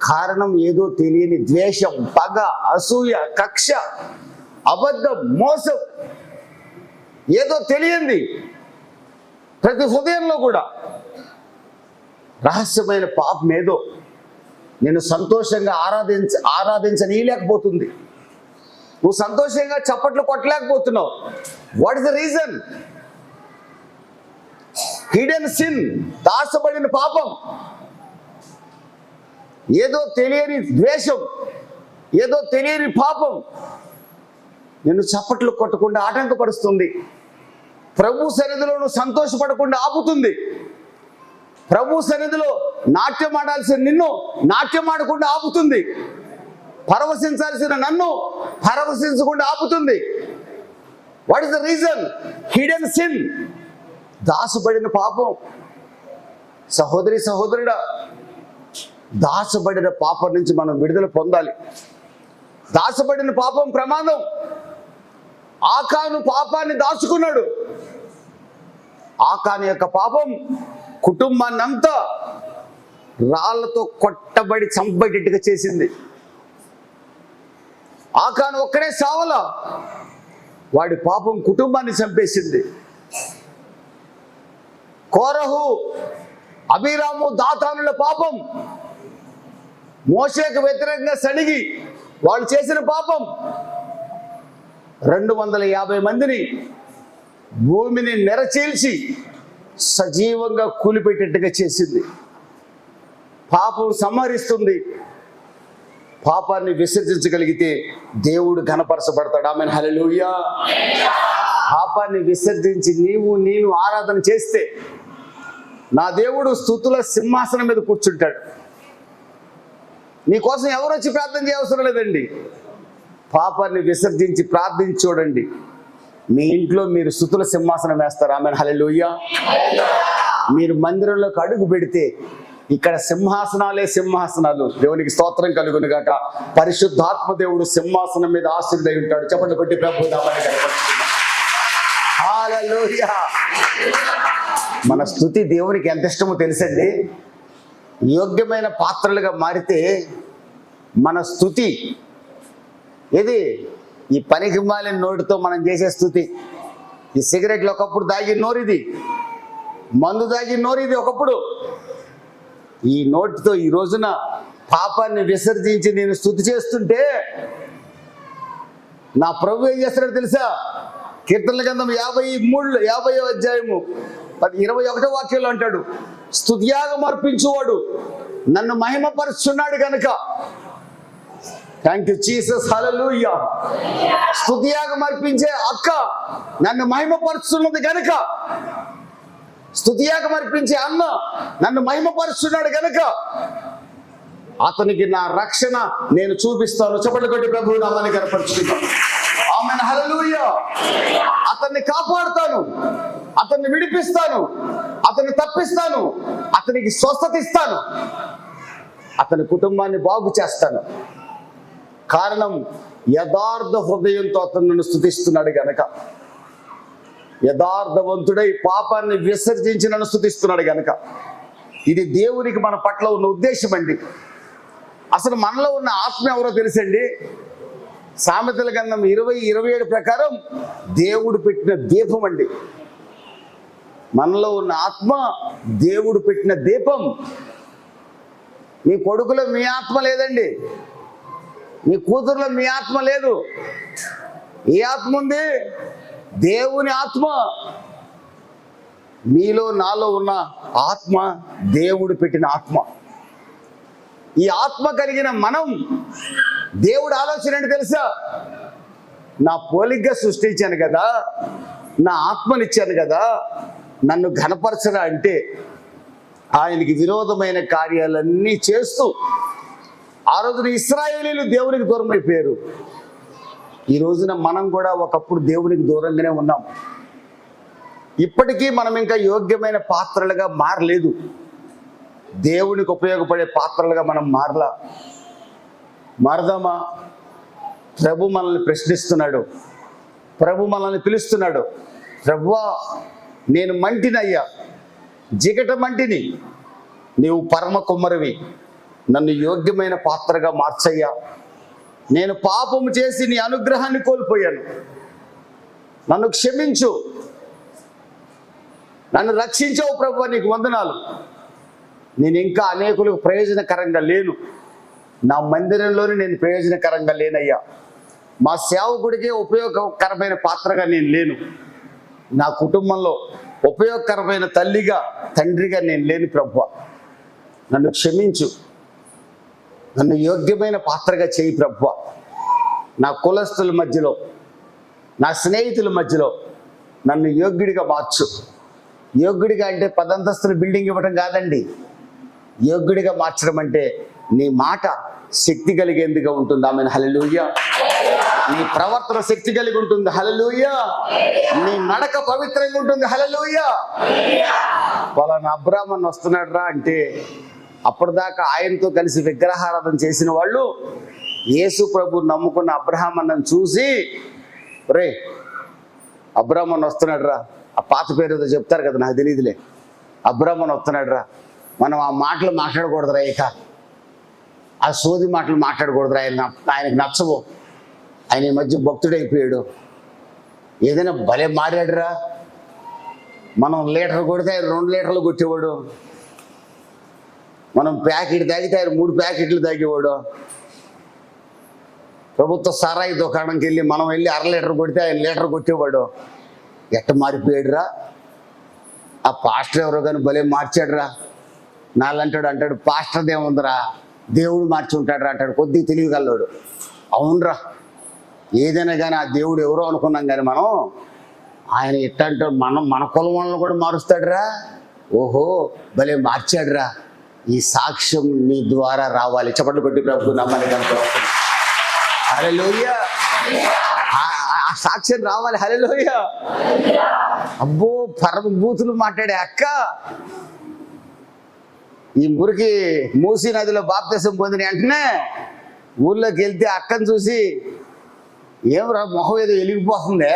కారణం ఏదో తెలియని ద్వేషం, పగ, అసూయ, కక్ష, అబద్ధం, మోసం, ఏదో తెలియంది ప్రతి హృదయంలో కూడా రహస్యమైన పాపం ఏదో నేను సంతోషంగా ఆరాధించనీయలేకపోతుంది. నువ్వు సంతోషంగా చప్పట్లు కొట్టలేకపోతున్నావు. What is the reason? Hidden sin, దాచబడిన పాపం, ఏదో తెలియని ద్వేషం, ఏదో తెలియని పాపం నిన్ను చప్పట్లు కొట్టకుండా ఆటంకపరుస్తుంది. ప్రభు సన్నిధిలో నువ్వు సంతోషపడకుండా ఆపుతుంది. ప్రభు సన్నిధిలో నాట్యం ఆడాల్సిన నిన్ను నాట్యం ఆడకుండా ఆపుతుంది. పరవశించాల్సిన నన్ను పరవశించకుండా ఆపుతుంది. What is the reason? Hidden sin, దాచబడిన పాపం. సహోదరి సహోదరుడా, దాచబడిన పాపం నుంచి మనం విడుదల పొందాలి. దాచబడిన పాపం ప్రమాదం. ఆకాను పాపాన్ని దాచుకున్నాడు. ఆకాను యొక్క పాపం కుటుంబాన్ని అంతా రాళ్లతో కొట్టబడి చంపేటట్టుగా చేసింది. ఆకాను ఒక్కడే సావల, వాడి పాపం కుటుంబాన్ని చంపేసింది. కోరహు, అబీరాము, దాతానుల పాపం మోషేకు వ్యతిరేకంగా సణిగి వాళ్ళు చేసిన పాపం 250 మందిని భూమిని నెరచీల్చి సజీవంగా కూలిపెట్టేట్టుగా చేసింది. పాపం సంహరిస్తుంది. పాపాన్ని విసర్జించగలిగితే దేవుడు ఘనపరచబడతాడు. ఆమేన్, హల్లెలూయా. పాపాన్ని విసర్జించి నేను ఆరాధన చేస్తే నా దేవుడు స్తుతుల సింహాసనం మీద కూర్చుంటాడు. నీకోసం ఎవరు వచ్చి ప్రార్థన చేయవసరం లేదండి. పాపాన్ని విసర్జించి ప్రార్థించి చూడండి, మీ ఇంట్లో మీరు స్తుతుల సింహాసనం వేస్తారు. ఆమేన్, హల్లెలూయా. మీరు మందిరంలోకి అడుగు పెడితే ఇక్కడ సింహాసనాలే సింహాసనాలు. దేవునికి స్తోత్రం కలుగును గాక. పరిశుద్ధాత్మ దేవుడు సింహాసనం మీద ఆశీర్వదై ఉంటాడు. చెప్పండి కొట్టి ప్రభు నామాన్ని కనపరుచుకుందాం. హల్లెలూయా. మన స్తుతి దేవునికి ఎంత ఇష్టమో తెలుసండి. యోగ్యమైన పాత్రలుగా మారితే మన స్తుతి ఇది ఈ పనికి మాలిన నోటితో మనం చేసే స్తుతి. ఈ సిగరెట్లు ఒకప్పుడు దాగి నోరిది, మందు దాగి నోరిది ఒకప్పుడు. ఈ నోటితో ఈ రోజున పాపాన్ని విసర్జించి నేను స్తుతి చేస్తుంటే నా ప్రభు ఏం చేస్తున్నాడు తెలుసా? కీర్తనల గ్రంథం 50వ అధ్యాయము 21వ వాక్యంలో అంటాడు, స్తుతియాగం అర్పించువాడు నన్ను మహిమపరుచున్నాడు గనుక. థ్యాంక్ యూ జీసస్, హల్లెలూయా. స్తుతియాగం అర్పించే అక్క నన్ను మహిమపరుచున్నది గనుక, స్తుతియాగం అర్పించే అన్న నన్ను మహిమపరుచున్నాడు గనుక అతనికి నా రక్షణ నేను చూపిస్తాను. చప్పట్లు కొట్టి ప్రభువు నామాన్ని కనపరుచుకుంటాను. ఆమేన్, హల్లెలూయా. అతన్ని కాపాడుతాను, అతన్ని విడిపిస్తాను, అతన్ని తప్పిస్తాను, అతనికి స్వస్థత ఇస్తాను, అతని కుటుంబాన్ని బాగు చేస్తాను. కారణం యథార్థ హృదయంతో అతను నన్ను స్తుతిస్తున్నాడు గనక. యథార్థవంతుడై పాపాన్ని విసర్జించి నన్ను స్తుతిస్తున్నాడు గనక. ఇది దేవునికి మన పట్ల ఉన్న ఉద్దేశం అండి. అసలు మనలో ఉన్న ఆత్మ ఎవరో తెలుసండి? సామెతల గ్రంథం 20:27 ప్రకారం దేవుడు పెట్టిన దీపం అండి. మనలో ఉన్న ఆత్మ దేవుడు పెట్టిన దీపం. మీ కొడుకులో మీ ఆత్మ లేదండి, మీ కూతురులో మీ ఆత్మ లేదు. ఏ ఆత్మ ఉంది? దేవుని ఆత్మ. మీలో నాలో ఉన్న ఆత్మ దేవుడు పెట్టిన ఆత్మ. ఈ ఆత్మ కలిగిన మనం దేవుడు ఆలోచన ఏంటి తెలుసా? నా పోలికగా సృష్టించాను కదా, నా ఆత్మనిచ్చాను కదా, నన్ను ఘనపరచరా అంటే ఆయనకి విరోధమైన కార్యాలన్నీ చేస్తూ ఆ రోజున ఇశ్రాయేలీయులు దేవునికి దూరం అయిపోయారు. ఈ రోజున మనం కూడా ఒకప్పుడు దేవునికి దూరంగానే ఉన్నాం. ఇప్పటికీ మనం ఇంకా యోగ్యమైన పాత్రలుగా మారలేదు. దేవునికి ఉపయోగపడే పాత్రలుగా మనం మారదామా? ప్రభు మనల్ని ప్రశ్నిస్తున్నాడు, ప్రభు మనల్ని పిలుస్తున్నాడు. ప్రభువా, నేను మంటినయ్యా, జిగట మంటిని, నీవు పరమ కుమ్మరివి, నన్ను యోగ్యమైన పాత్రగా మార్చయ్యా. నేను పాపము చేసి నీ అనుగ్రహాన్ని కోల్పోయాను, నన్ను క్షమించు, నన్ను రక్షించవు ప్రభువా, నీకు వందనాలు. నేను ఇంకా అనేకులకు ప్రయోజనకరంగా లేను, నా మందిరంలోనే నేను ప్రయోజనకరంగా లేనయ్యా. మా సేవకుడికే ఉపయోగకరమైన పాత్రగా నేను లేను, నా కుటుంబంలో ఉపయోగకరమైన తల్లిగా తండ్రిగా నేను లేని ప్రభువా, నన్ను క్షమించు. నన్ను యోగ్యమైన పాత్రగా చేయి ప్రభువా. నా కులస్తుల మధ్యలో, నా స్నేహితుల మధ్యలో నన్ను యోగ్యుడిగా మార్చు. యోగ్యుడిగా అంటే 10 అంతస్తుల బిల్డింగ్ ఇవ్వటం కాదండి. యోగ్యుడిగా మార్చడం అంటే నీ మాట శక్తి కలిగేందుగా ఉంటుంది. Amen hallelujah. నీ ప్రవర్తన శక్తి కలిగి ఉంటుంది. హల్లెలూయా. నీ నడక పవిత్రంగా ఉంటుంది. హల్లెలూయా. పలానా అబ్రాహ్మణ్ వస్తున్నాడు రా అంటే అప్పటిదాకా ఆయనతో కలిసి విగ్రహారాధన చేసిన వాళ్ళు యేసు ప్రభు నమ్ముకున్న అబ్రహామన్నను చూసి, రే అబ్రాహ్మణ్ వస్తున్నాడు రా, ఆ పాత పేరు ఏదో చెప్తారు కదా, నాకు తెలియదులే, అబ్రాహ్మణ్ వస్తున్నాడు రా, మనం ఆ మాటలు మాట్లాడకూడదురా, ఇక ఆ సోది మాటలు మాట్లాడకూడదురా, ఆయనకు నచ్చవు, ఆయన ఈ మధ్య భక్తుడైపోయాడు, ఏదైనా భలే మారాడురా, మనం లీటర్ కొడితే ఆయన 2 లీటర్లు కొట్టేవాడు, మనం ప్యాకెట్ తాగితే ఆయన 3 ప్యాకెట్లు తాగేవాడు, ప్రభుత్వ సారాయి దుకాణంకి వెళ్ళి మనం వెళ్ళి 1/2 లీటర్ కొడితే ఆయన 1 లీటర్ కొట్టేవాడు. ఎట్ట మారిపోయాడురా, ఆ పాస్టర్ ఎవరో కానీ భలే మార్చాడురా. అంటాడు పాస్టర్ది ఏముందిరా, దేవుడు మార్చి ఉంటాడు రా అంటాడు, కొద్దిగా తెలియగలడు. అవునరా, ఏదైనా కానీ ఆ దేవుడు ఎవరో అనుకున్నాం కానీ మనం ఆయన ఎట్ట అంటాడు, మన కులం వాళ్ళని కూడా మారుస్తాడురా. ఓహో భలే మార్చాడురా. ఈ సాక్ష్యం నీ ద్వారా రావాలి. చప్పట్లు కొట్టి ప్రభు నమ్మని కనుక హల్లెలూయా. ఆ సాక్ష్యం రావాలి. హల్లెలూయా. అబ్బో పరమ బూతులు మాట్లాడే అక్క ఈ మురికి మూసీ నదిలో బాప్తిసం పొందిన వెంటనే ఊళ్ళోకి వెళ్తే అక్కను చూసి, ఏమరా మొహం ఏదో వెలిగిపోతుందే,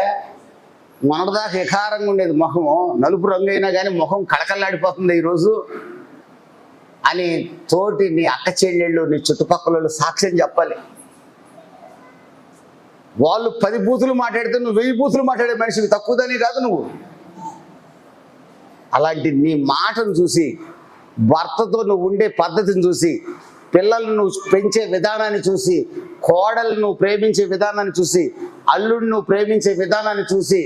మొన్నటిదాకా వికారంగా ఉండేది మొహము, నలుపు రంగు అయినా కానీ మొహం కళకళలాడిపోతుంది ఈరోజు అని తోటి నీ అక్క చెల్లెళ్ళు నీ చుట్టుపక్కల సాక్ష్యం చెప్పాలి. వాళ్ళు 10 బూతులు మాట్లాడితే నువ్వు 1000 బూతులు మాట్లాడే మనిషివి, తక్కువదని కాదు నువ్వు. అలాంటి నీ మాటను చూసి, భర్తతో నువ్వు ఉండే పద్ధతిని చూసి, పిల్లలను నువ్వు పెంచే విధానాన్ని చూసి, కోడలు నువ్వు ప్రేమించే విధానాన్ని చూసి, అల్లుడిని నువ్వు ప్రేమించే విధానాన్ని చూసి,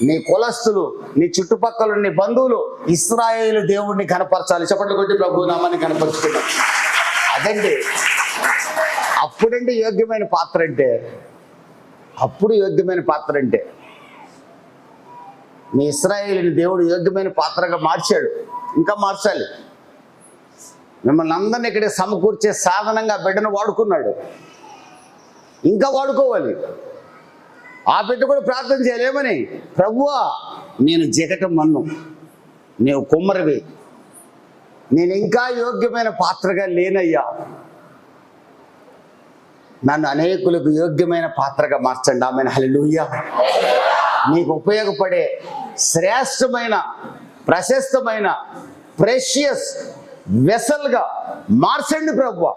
నీ కులస్తులు, నీ చుట్టుపక్కల నీ బంధువులు ఇశ్రాయేలు దేవుడిని కనపరచాలి. చప్పట్లు కొట్టి ప్రభు నామాన్ని కనపరుచుకున్నాం. అదండి అప్పుడంటే యోగ్యమైన పాత్ర అంటే, అప్పుడు యోగ్యమైన పాత్ర అంటే నీ ఇశ్రాయేలుని దేవుడు యోగ్యమైన పాత్రగా మార్చాడు, ఇంకా మార్చాలి. మిమ్మల్ని అందరినీ ఇక్కడే సమకూర్చే సాధనంగా బిడ్డను వాడుకున్నాడు, ఇంకా వాడుకోవాలి. ఆ బిడ్డ కూడా ప్రార్థన చేయాలి, ఏమని, ప్రభువా నేను జిగటం మన్ను, నీవు కుమ్మరివి, నేను ఇంకా యోగ్యమైన పాత్రగా లేనయ్యా, నన్ను అనేకులకు యోగ్యమైన పాత్రగా మార్చండి. Amen hallelujah. నీకు ఉపయోగపడే శ్రేష్టమైన, ప్రశస్తమైన, ప్రెషియస్ వెసల్గా మార్చండి ప్రభువా.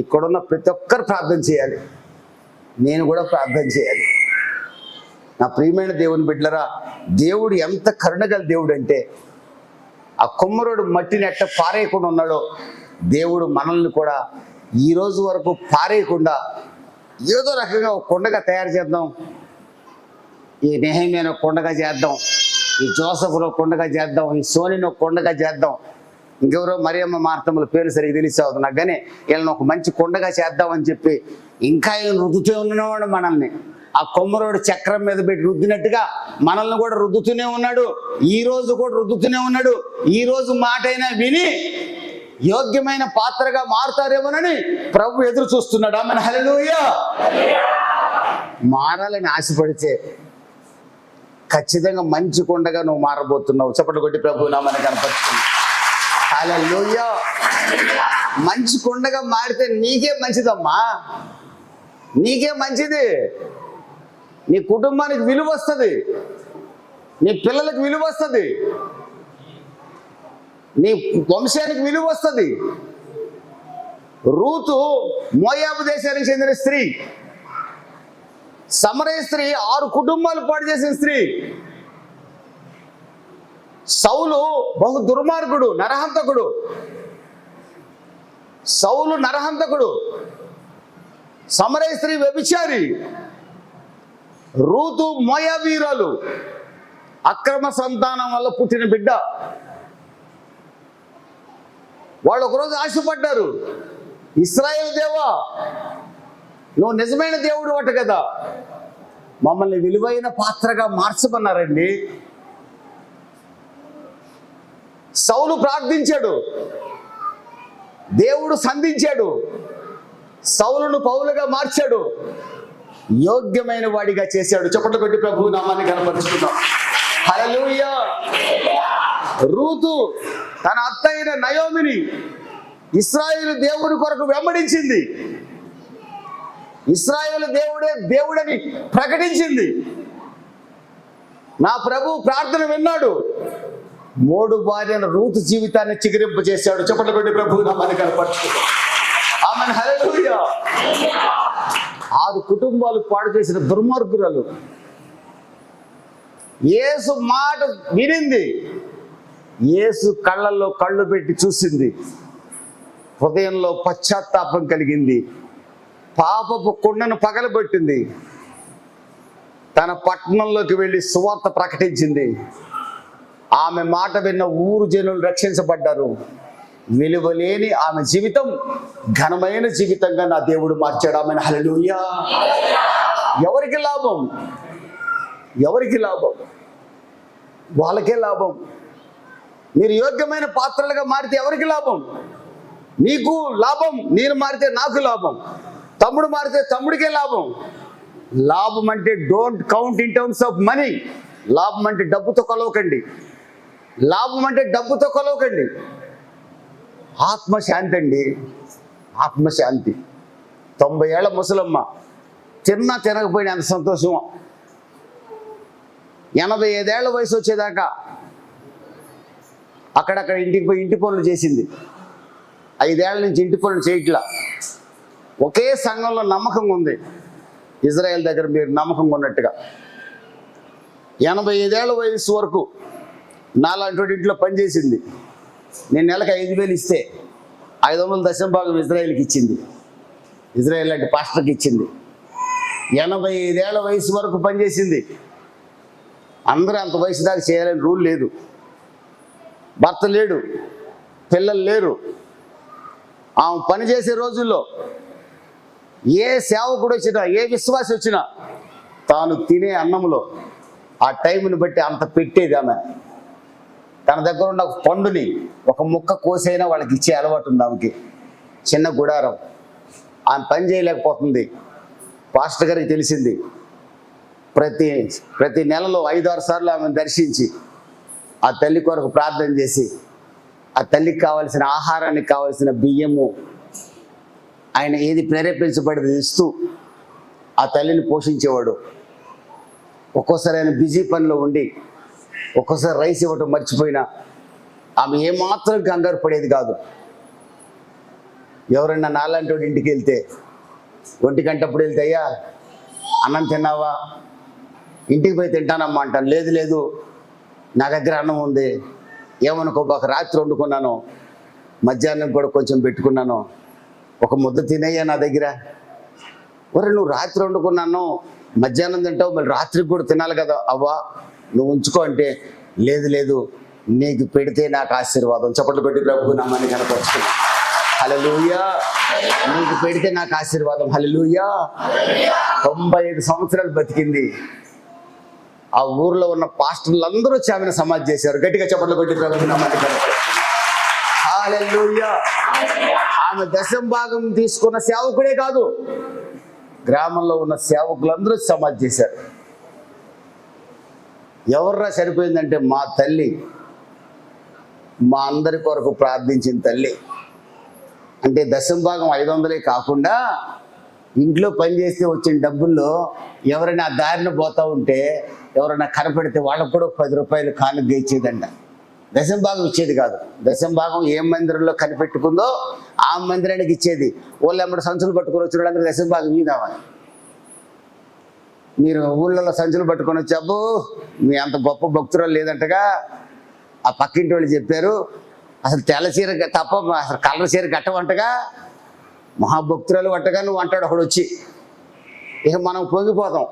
ఇక్కడున్న ప్రతి ఒక్కరు ప్రార్థన చేయాలి, నేను కూడా ప్రార్థన చేయాలి. నా ప్రియమైన దేవుని బిడ్డలరా, దేవుడు ఎంత కరుణగల దేవుడు అంటే, ఆ కుమ్మరుడు మట్టిని ఎట్ట పారేయకుండా ఉన్నాడో, దేవుడు మనల్ని కూడా ఈ రోజు వరకు పారేయకుండా ఏదో రకంగా ఒక కొండగా తయారు చేద్దాం, ఈ నెహెమ్యాను కొండగా చేద్దాం, ఈ జోసఫ్ను కొండగా చేద్దాం, ఈ సోనిను కొండగా చేద్దాం, ఇంకెవరో మరియమ్మ మార్తమ్మల పేరు సరిగ్గా తెలిసావు నాకు, కానీ వీళ్ళని ఒక మంచి కొండగా చేద్దామని చెప్పి ఇంకా ఏం రుద్దుతూ ఉన్నవాడు మనల్ని. ఆ కొమ్మరోడు చక్రం మీద పెట్టి రుద్దినట్టుగా మనల్ని కూడా రుద్దుతూనే ఉన్నాడు, ఈ రోజు కూడా రుద్దుతూనే ఉన్నాడు. ఈ రోజు మాట అయినా విని యోగ్యమైన పాత్రగా మారుతారేమోనని ప్రభు ఎదురు చూస్తున్నాడు. Amen hallelujah. మారాలని ఆశపడితే ఖచ్చితంగా మంచి కొండగా నువ్వు మారబోతున్నావు. చప్పట్లు కొట్టి ప్రభు నామని కనపరుచుకున్నావు. హల్లెలూయా. మంచి కొండగా మారితే నీకే మంచిదమ్మా, నీకే మంచిది. నీ కుటుంబానికి విలువ వస్తుంది, నీ పిల్లలకు విలువ వస్తుంది, నీ వంశానికి విలువ వస్తుంది. రూతు మోయాబు దేశానికి చెందిన స్త్రీ, సమరయ స్త్రీ, 6 కుటుంబాలు పాడు చేసిన స్త్రీ. సౌలు బహు దుర్మార్గుడు, నరహంతకుడు. సౌలు నరహంతకుడు, సమరయ స్త్రీ వ్యభిచారి, రూతు మోయాబీరాలు, అక్రమ సంతానం వల్ల పుట్టిన బిడ్డ. వాళ్ళు ఒకరోజు ఆశపడ్డారు, ఇశ్రాయేలు దేవా, నువ్వు నిజమైన దేవుడు అట కదా, మమ్మల్ని విలువైన పాత్రగా మార్చమన్నారండి. సౌలు ప్రార్థించాడు, దేవుడు సంధించాడు, సౌలును పౌలుగా మార్చాడు, యోగ్యమైన వాడిగా చేశాడు. చప్పట్లు కొట్టి ప్రభువు నామాన్ని కనపరుచుకుందాం. హల్లెలూయా. రూతు తన అత్త అయిన నయోమిని ఇశ్రాయేలు దేవుడి కొరకు వెంబడించింది, ఇశ్రాయేలు దేవుడే దేవుడని ప్రకటించింది. నా ప్రభు ప్రార్థన విన్నాడు, 3 భార్యల రూతు జీవితాన్ని చిగురింపు చేశాడు. చప్పట్లు కొట్టి ప్రభువు నామాన్ని కనపరుచుకుందాం. ఆమేన్. హల్లెలూయా. 6 కుటుంబాలు పాడు చేసిన దుర్మార్గురాలు యేసు మాట వినింది, యేసు కళ్ళల్లో కళ్ళు పెట్టి చూసింది, హృదయంలో పశ్చాత్తాపం కలిగింది, పాపపు కుండను పగలబెట్టింది, తన పట్టణంలోకి వెళ్ళి సువార్త ప్రకటించింది. ఆమె మాట విన్న ఊరు జనులు రక్షించబడ్డారు. విలువలేని ఆమె జీవితం ఘనమైన జీవితంగా నా దేవుడు మార్చాడు. ఆమెను. హల్లెలూయా. ఎవరికి లాభం? ఎవరికి లాభం? వాళ్ళకే లాభం. మీరు యోగ్యమైన పాత్రలుగా మారితే ఎవరికి లాభం? నీకు లాభం. నేను మారితే నాకు లాభం. తమ్ముడు మారితే తమ్ముడికే లాభం. లాభం అంటే don't count in terms of money. లాభం అంటే డబ్బుతో కొలవకండి. లాభం అంటే డబ్బుతో కొలవకండి. ఆత్మశాంతి అండి, ఆత్మశాంతి. 90 ఏళ్ల ముసలమ్మ తిన్నా తినకపోయినా ఎంత సంతోషం. 85 ఏళ్ల వయసు వచ్చేదాకా అక్కడక్కడ ఇంటికి పోయి ఇంటి పనులు చేసింది. 5 ఏళ్ల నుంచి ఇంటి పనులు చేయట్లా. ఒకే సంఘంలో నమ్మకం ఉంది. ఇజ్రాయెల్ దగ్గర మీరు నమ్మకం ఉన్నట్టుగా 85 ఏళ్ల వయసు వరకు నాలాంటి ఇంట్లో పనిచేసింది. నేను నెలకు 5,000 ఇస్తే 500 దశంభాగం ఇజ్రాయెల్కి ఇచ్చింది. ఇజ్రాయెల్ లాంటి పాస్టర్కి ఇచ్చింది. 85 ఏళ్ల వయసు వరకు పనిచేసింది. అందరూ అంత వయసు దాకా చేయాలని రూల్ లేదు. భర్త లేడు, పిల్లలు లేరు. ఆమె పనిచేసే రోజుల్లో ఏ సేవకుడు వచ్చినా, ఏ విశ్వాసి వచ్చినా తాను తినే అన్నంలో ఆ టైంని బట్టి అంత పెట్టేది. ఆమె తన దగ్గర ఉన్న పండుని ఒక ముక్క కోసైనా వాళ్ళకి ఇచ్చే అలవాటు ఉంది ఆమెకి. చిన్న గుడారం. ఆమె పని చేయలేకపోతుంది. పాస్టర్ గారికి తెలిసింది. ప్రతి నెలలో 5-6 సార్లు ఆమెను దర్శించి ఆ తల్లి కొరకు ప్రార్థన చేసి ఆ తల్లికి కావాల్సిన ఆహారానికి కావాల్సిన బియ్యము ఆయన ఏది ప్రేరేపించబడింది ఇస్తూ ఆ తల్లిని పోషించేవాడు. ఒక్కోసారి ఆయన బిజీ పనిలో ఉండి ఒక్కోసారి రైస్ ఇవ్వటం మర్చిపోయినా ఆమె ఏమాత్రం కంగారు పడేది కాదు. ఎవరైనా నాలాంటి వాడి ఇంటికి వెళ్తే 1 గంటప్పుడు వెళ్తే, అయ్యా అన్నం తిన్నావా? ఇంటికి పోయి తింటానమ్మా అంటాను. లేదు లేదు, నా దగ్గర అన్నం ఉంది, ఏమనుకో, ఒక రాత్రి వండుకున్నాను, మధ్యాహ్నం కూడా కొంచెం పెట్టుకున్నాను, ఒక ముద్ద తినయ్యా నా దగ్గర. ఒరే, నువ్వు రాత్రి వండుకున్నాను, మధ్యాహ్నం తింటావు, మళ్ళీ రాత్రికి కూడా తినాలి కదా. అవ్వా నువ్వు ఉంచుకో అంటే, లేదు లేదు, నీకు పెడితే నాకు ఆశీర్వాదం. చప్పట్లు పెట్టి ప్రభువు నామాన్ని కనపరుచుకున్నా. హల్లెలూయా. నీకు పెడితే నాకు ఆశీర్వాదం. హల్లెలూయా. 95 సంవత్సరాలు బతికింది. ఆ ఊర్లో ఉన్న పాస్టర్లు అందరూ వచ్చి ఆమెను సమాధి చేశారు. గట్టిగా చప్పట్లు కొట్టి ప్రభువు నామాన్ని కనపరుచుకున్నా. హల్లెలూయా. ఆమె దశంభాగం తీసుకున్న సేవకుడే కాదు, గ్రామంలో ఉన్న సేవకులందరూ సమాధి చేశారు. ఎవర్రా చనిపోయిందంటే, మా తల్లి, మా అందరి కొరకు ప్రార్థించిన తల్లి. అంటే దశంభాగం 500 కాకుండా ఇంట్లో పనిచేస్తే వచ్చిన డబ్బుల్లో ఎవరైనా ఆ దారిన పోతూ ఉంటే ఎవరైనా కనపెడితే వాళ్ళకు కూడా 10 రూపాయలు కానుక ఇచ్చేదంట. దశంభాగం ఇచ్చేది కాదు. దశంభాగం ఏ మందిరంలో కనిపెట్టుకుందో ఆ మందిరానికి ఇచ్చేది. వాళ్ళు ఎమ్మడి సంచులు పట్టుకొని వచ్చిన వాళ్ళందరూ దశంభాగం ఇదామని. మీరు ఊళ్ళలో సంచులు పట్టుకొని వచ్చి, అబ్బో మీ అంత గొప్ప భక్తురాలు లేదంటగా ఆ పక్కింటి వాళ్ళు చెప్పారు, అసలు తెల్ల చీర తప్ప అసలు కలర్ చీర కట్టవంటగా, మహాభక్తురాలు వంటగా నువ్వు అంటాడు ఒకడు వచ్చి. ఇక మనం పొంగిపోతాం.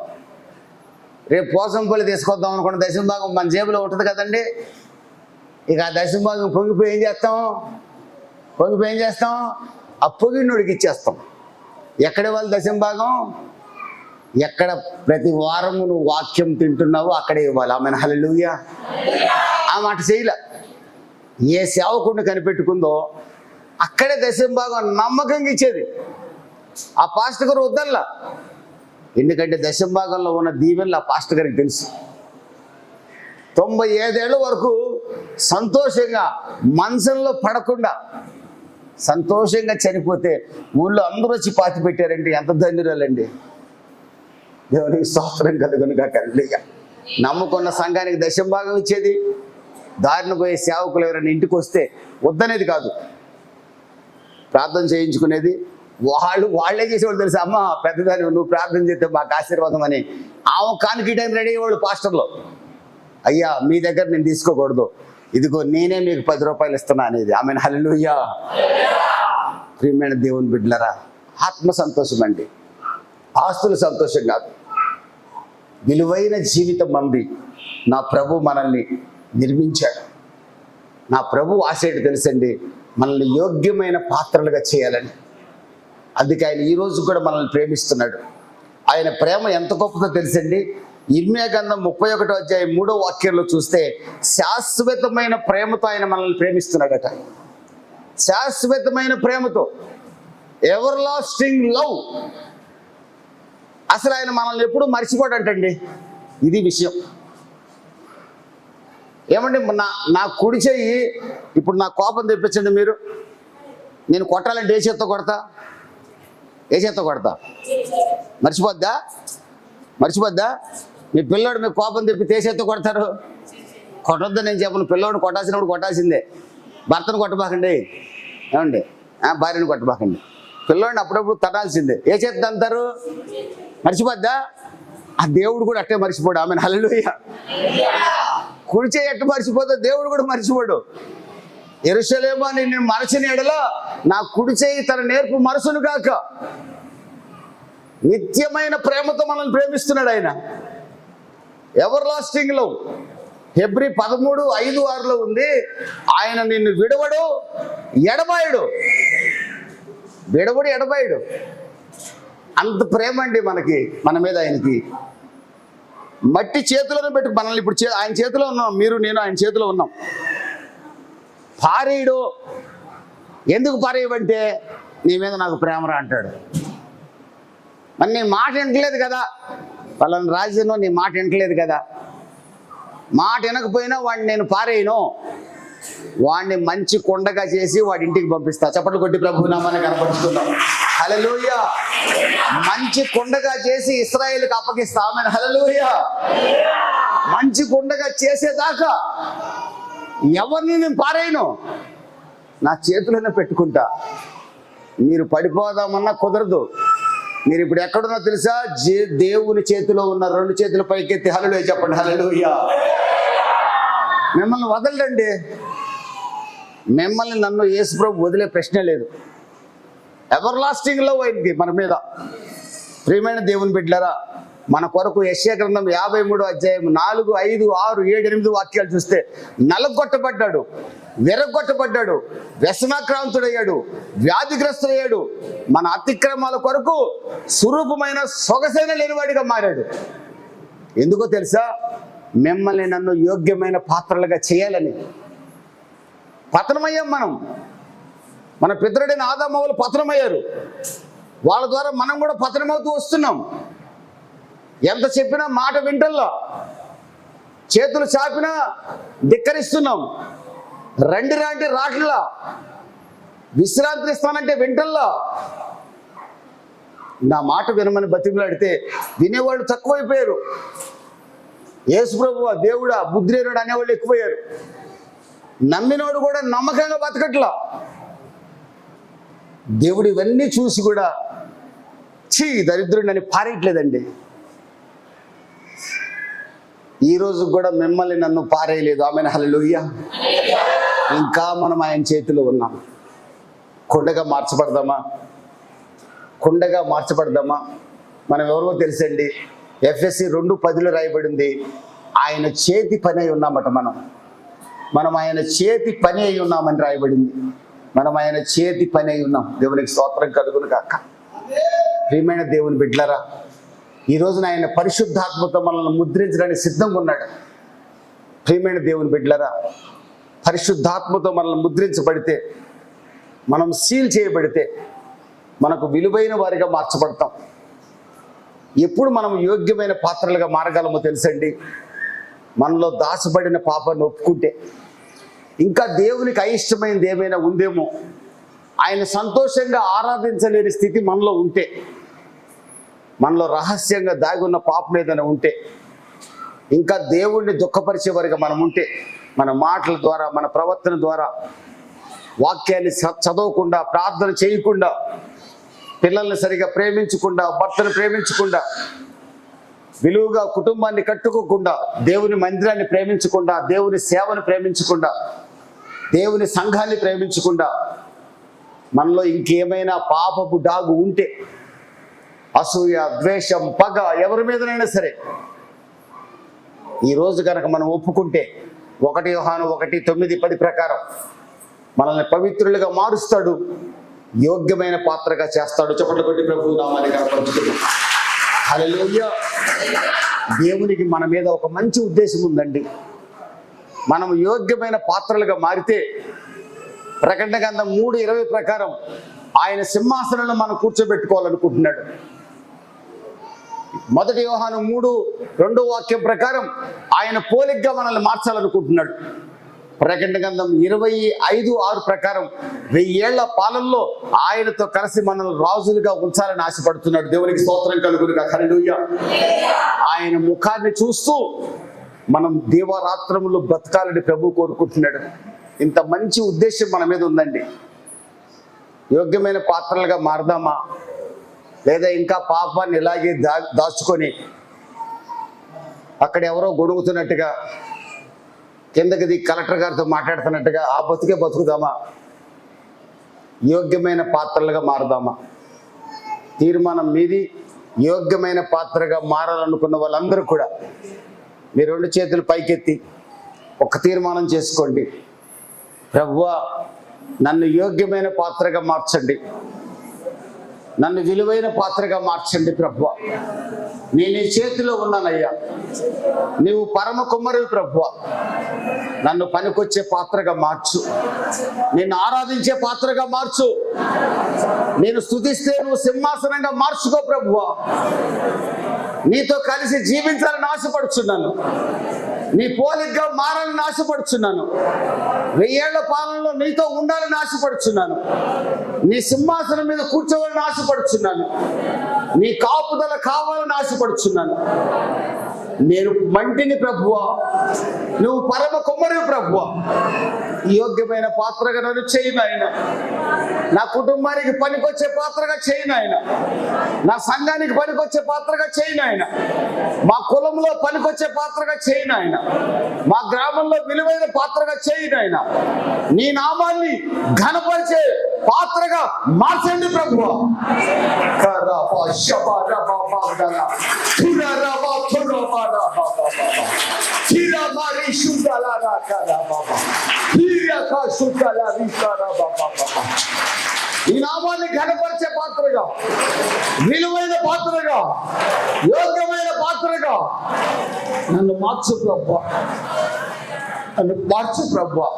రేపు పోసంపల్లి తీసుకొద్దాం అనుకున్న దశంభాగం మన జేబులో ఉంటుంది కదండి. ఇక ఆ దశంభాగం పొంగిపోయి ఏం చేస్తాం? పొగిడినోడికి ఇచ్చేస్తాం. ఎక్కడ వాళ్ళు దశంభాగం? ఎక్కడ ప్రతి వారము నువ్వు వాక్యం తింటున్నావో అక్కడే ఇవ్వాలి. Amen hallelujah. ఆ మాట చేయలే. ఏ సేవకుడిని కనిపెట్టుకుందో అక్కడే దశంభాగం నమ్మకంగా ఇచ్చేది. ఆ పాస్టర్ గారు వద్దల్లా, ఎందుకంటే దశంభాగంలో ఉన్న దీవెనలు ఆ పాస్టర్ గారికి తెలుసు. 95 ఏళ్ళ వరకు సంతోషంగా మంచంలో పడకుండా సంతోషంగా చనిపోతే ఊళ్ళో అందరూ వచ్చి పాతి పెట్టారంటే ఎంత ధన్యురాలండి. దేవునికి స్తోత్రం కలుగునుగా. హల్లెలూయా. నమ్ముకున్న సంఘానికి దశంభాగం ఇచ్చేది. దారిన పోయే సేవకులు ఎవరైనా ఇంటికి వస్తే వద్దనేది కాదు, ప్రార్థన చేయించుకునేది. వాళ్ళే చేసేవాళ్ళు తెలుసా, అమ్మ పెద్దదాన్ని నువ్వు ప్రార్థన చేస్తే మాకు ఆశీర్వాదం అని. ఆమె కానికీయడానికి రెడీ అయ్యేవాళ్ళు పాస్టర్లో. అయ్యా మీ దగ్గర నేను తీసుకోకూడదు, ఇదిగో నేనే మీకు 10 రూపాయలు ఇస్తున్నా అనేది. Amen hallelujah. ప్రియమైన దేవుని బిడ్డలారా, ఆత్మ సంతోషం అండి, ఆస్తుల సంతోషం కాదు. విలువైన జీవితం మంది నా ప్రభు మనల్ని నిర్మించాడు. నా ప్రభు ఆశేటి తెలుసండి, మనల్ని యోగ్యమైన పాత్రలుగా చేయాలని. అందుకే ఆయన ఈరోజు కూడా మనల్ని ప్రేమిస్తున్నాడు. ఆయన ప్రేమ ఎంత గొప్పదో తెలుసండి. ఇర్మియా గ్రంథం 31వ అధ్యాయం 3వ వాక్యంలో చూస్తే శాశ్వతమైన ప్రేమతో ఆయన మనల్ని ప్రేమిస్తున్నాడట. శాశ్వతమైన ప్రేమతో, ఎవర్ లాస్టింగ్ లవ్. అసలు ఆయన మనల్ని ఎప్పుడు మర్చిపోడంటండి. ఇది విషయం. ఏమండి, నా కుడి చెయ్యి ఇప్పుడు నా కోపం తెప్పించండి మీరు, నేను కొట్టాలంటే ఏ చేత్తో కొడతా? ఏ చేత్తో కొడతా? మర్చిపోద్దా? మీ పిల్లోడు మీకు కోపం తెప్పి ఏ చేత్తో కొడతారు? కొట్టొద్దు నేను చెప్పను. పిల్లోడు కొట్టాల్సినప్పుడు కొట్టాల్సిందే. భర్తను కొట్టబాకండి, ఏమండి, భార్యను కొట్టబాకండి. పిల్లోడిని అప్పుడప్పుడు తట్టాల్సిందే. ఏ చేత అంటారు? మర్చిపోద్దా? ఆ దేవుడు కూడా అట్టే మర్చిపోడు. Amen hallelujah. కుడి చేయి ఎట్టు మర్చిపోతే దేవుడు కూడా మర్చిపోడు. యెరూషలేమా నిన్ను మరచిన ఎడల నా కుడి చేయి తన నేర్పు మనసును కాక. నిత్యమైన ప్రేమతో మనల్ని ప్రేమిస్తున్నాడు ఆయన. Ever lasting love. హెబ్రీ 13:5-6లో ఉంది, ఆయన నిన్ను విడవడు ఎడబాయడు. విడవడు ఎడబాయడు. అంత ప్రేమ అండి మనకి, మన మీద ఆయనకి. మట్టి చేతిలోనే పెట్టి మనల్ని ఇప్పుడు ఆయన చేతిలో ఉన్నాం, మీరు నేను ఆయన చేతిలో ఉన్నాం. పారేయడు. ఎందుకు పారేయమంటే నీ మీద నాకు ప్రేమరా అంటాడు. మరి నీ మాట వింటలేదు కదా, వాళ్ళని రాజ్యంలో నీ మాట వింటలేదు కదా. మాట వినకపోయినా వాడిని నేను పారేయను, వాడిని మంచి కొండగా చేసి వాడి ఇంటికి పంపిస్తా. చప్పట్లు కొట్టి ప్రభు నామాన్ని కనపరుచుకుందాం. హల్లెలూయా. మంచి కొండగా చేసి ఇశ్రాయేలుకి అప్పగిస్తా. ఆమేన్ హల్లెలూయా. మంచి కొండగా చేసేదాకా ఎవరిని నేను పారేయను, నా చేతుల్లోనే పెట్టుకుంటా. మీరు పడిపోదామన్నా కుదరదు. మీరు ఇప్పుడు ఎక్కడున్నా తెలుసా? దేవుని చేతిలో ఉన్న 2 చేతుల పైకెత్తి హల్లెలూయా చెప్పండి. హల్లెలూయా. మిమ్మల్ని వదలడండి. మిమ్మల్ని నన్ను యేసు ప్రభు వదిలే ప్రశ్నే లేదు. ఎవర్ లాస్టింగ్ లవ్ అయింది మన మీద. ప్రియమైన దేవుని బిడ్డలారా, మన కొరకు యెషయా గ్రంథం 53వ అధ్యాయం 4, 5, 6, 7, 8 వాక్యాలు చూస్తే నలగొట్టబడ్డాడు, విరగొట్టబడ్డాడు, వ్యసనాక్రాంతుడయ్యాడు, వ్యాధిగ్రస్తుడయ్యాడు. మన అతిక్రమాల కొరకు స్వరూపమైన సొగసైన లేనివాడిగా మారాడు. ఎందుకో తెలుసా? మిమ్మల్ని నన్ను యోగ్యమైన పాత్రలుగా చేయాలని. పతనమయ్యాం మనం. మన పితరుడైన ఆదామవ్వలు పతనమయ్యారు. వాళ్ళ ద్వారా మనం కూడా పతనమవుతూ వస్తున్నాం. ఎంత చెప్పినా మాట వింటల్లో, చేతులు చాపినా ధిక్కరిస్తున్నాం. రండి రాట్లా, విశ్రాంతి ఇస్తానంటే వింటల్లో. నా మాట వినమని బతిమలాడితే వినేవాళ్ళు తక్కువైపోయారు. యేసు ప్రభువా, దేవుడా, బుద్ధిలేనుడు అనేవాళ్ళు ఎక్కువయ్యారు. నమ్మినోడు కూడా నమ్మకంగా బతకట్లా. దేవుడు ఇవన్నీ చూసి కూడా దరిద్రుడిని పారేయట్లేదండి. ఈరోజు కూడా మిమ్మల్ని నన్ను పారేయలేదు. ఆమేన్ హల్లెలూయా. ఇంకా మనం ఆయన చేతిలో ఉన్నాం. కొండగా మార్చబడదామా? మనం ఎవరో తెలుసండి. ఎఫ్ఎస్సి 2:10 రాయబడింది, ఆయన చేతి పని అయి ఉన్నామట. మనం ఆయన చేతి పని అయి ఉన్నామని రాయబడింది. మనం ఆయన చేతి పని అయి ఉన్నాం. దేవునికి స్తోత్రం కలుగును గాక. ప్రియమైన దేవుని బిడ్డలారా, ఈ రోజున ఆయన పరిశుద్ధాత్మతో మనల్ని ముద్రించడానికి సిద్ధంగా ఉన్నాడు. ప్రియమైన దేవుని బిడ్డలారా, పరిశుద్ధాత్మతో మనల్ని ముద్రించబడితే, మనం సీల్ చేయబడితే మనకు విలువైన వారిగా మార్చబడతాం. ఎప్పుడు మనం యోగ్యమైన పాత్రలుగా మారగలమో తెలుసండి, మనలో దాచబడిన పాపాన్ని ఒప్పుకుంటే. ఇంకా దేవునికి అయిష్టమైనది ఏమైనా ఉందేమో, ఆయన సంతోషంగా ఆరాధించలేని స్థితి మనలో ఉంటే, మనలో రహస్యంగా దాగి ఉన్న పాపం ఏదైనా ఉంటే, ఇంకా దేవుణ్ణి దుఃఖపరిచే వారిగా మనం ఉంటే, మన మాటల ద్వారా, మన ప్రవర్తన ద్వారా, వాక్యాన్ని చదవకుండా, ప్రార్థన చేయకుండా, పిల్లల్ని సరిగా ప్రేమించకుండా, భర్తను ప్రేమించకుండా, విలువగా కుటుంబాన్ని కట్టుకోకుండా, దేవుని మందిరాన్ని ప్రేమించకుండా, దేవుని సేవను ప్రేమించకుండా, దేవుని సంఘాన్ని ప్రేమించకుండా, మనలో ఇంకేమైనా పాపపు డాగు ఉంటే, అసూయ, ద్వేషం, పగ ఎవరి మీదనైనా సరే, ఈరోజు కనుక మనం ఒప్పుకుంటే 1 యోహాను 1:9-10 ప్రకారం మనల్ని పవిత్రులుగా మారుస్తాడు, యోగ్యమైన పాత్రగా చేస్తాడు. చప్పట్లు కొట్టి ప్రభువు నామాన్ని కనపరుచుకుందాం. హల్లెలూయా. దేవునికి మన మీద ఒక మంచి ఉద్దేశం ఉందండి. మనం యోగ్యమైన పాత్రలుగా మారితే ప్రకటన గ్రంథం 3:20 ప్రకారం ఆయన సింహాసనంలో మనం కూర్చోబెట్టుకోవాలనుకుంటున్నాడు. 1 యోహాను 3:2 వాక్యం ప్రకారం ఆయన పోలికగా మనల్ని మార్చాలనుకుంటున్నాడు. ప్రకటన గ్రంథం 25:6 ప్రకారం 1000 ఏళ్ల పాలనలో ఆయనతో కలిసి మనల్ని రాజులుగా ఉంచాలని ఆశపడుతున్నాడు. దేవునికి స్తోత్రం కలుగును గాక. హల్లెలూయా. ఆయన ముఖాన్ని చూస్తూ మనం దీవారాత్రములు బ్రతకాలని ప్రభు కోరుకుంటున్నాడు. ఇంత మంచి ఉద్దేశం మన మీద ఉందండి. యోగ్యమైన పాత్రలుగా మారదామా, లేదా ఇంకా పాపాన్ని ఇలాగే దాచుకొని అక్కడ ఎవరో గొడుగుతున్నట్టుగా, కిందకి దిగి కలెక్టర్ గారితో మాట్లాడుతున్నట్టుగా ఆ బతుకే బతుకుదామా? యోగ్యమైన పాత్రలుగా మారదామా? తీర్మానం మీది. యోగ్యమైన పాత్రగా మారాలనుకున్న వాళ్ళందరూ కూడా మీ 2 చేతులు పైకెత్తి ఒక తీర్మానం చేసుకోండి. ప్రభువా, నన్ను యోగ్యమైన పాత్రగా మార్చండి, నన్ను విలువైన పాత్రగా మార్చండి. ప్రభువా, నేను నీ చేతిలో ఉన్నానయ్యా, నీవు పరమ కుమ్మరివి. ప్రభువా, నన్ను పనికొచ్చే పాత్రగా మార్చు, నిన్ను ఆరాధించే పాత్రగా మార్చు, నేను స్తుతిస్తే నువ్వు సింహాసనంగా మార్చుకో. ప్రభువా, నీతో కలిసి జీవించాలని ఆశపడుచున్నాను, నీ పోలికగా మారాలని ఆశపడుచున్నాను, 1000 ఏళ్ల పాలనలో నీతో ఉండాలని ఆశపడుచున్నాను, నీ సింహాసనం మీద కూర్చోవాలని ఆశపడుచున్నాను, నీ కాపుదల కావాలని ఆశపడుచున్నాను. నేను మంటిని ప్రభువా, నువ్వు పరమ కుమ్మరివి. ప్రభువా, యోగ్యమైన పాత్రగా నన్ను చేయి నాయన. నా కుటుంబానికి పనికొచ్చే పాత్రగా చేయి నాయన. నా సంఘానికి పనికొచ్చే పాత్రగా చేయి నాయన. మా కులంలో పనికొచ్చే పాత్రగా చేయి నాయన. మా గ్రామంలో విలువైన పాత్రగా చేయి నాయన. నీ నామాన్ని ఘనపరిచే పాత్రగా మార్చండి ప్రభువా. ఈ నామాన్ని ఘనపరిచే పాత్రగా, విలువైన పాత్రగా, యోగ్యమైన పాత్రగా నన్ను మార్చు ప్రభువా, నన్ను మార్చు ప్రభువా.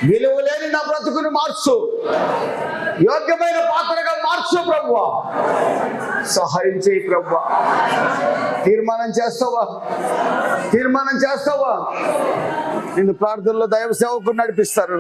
విలువలేని నా బ్రతుకుని మార్చు, యోగ్యమైన పాత్రగా మార్చు ప్రభువా. సహాయం చేయి ప్రభువా. తీర్మానం చేస్తావా? తీర్మానం చేస్తావా? నిన్ను ప్రార్థనలో దైవ సేవకుని నడిపిస్తారు.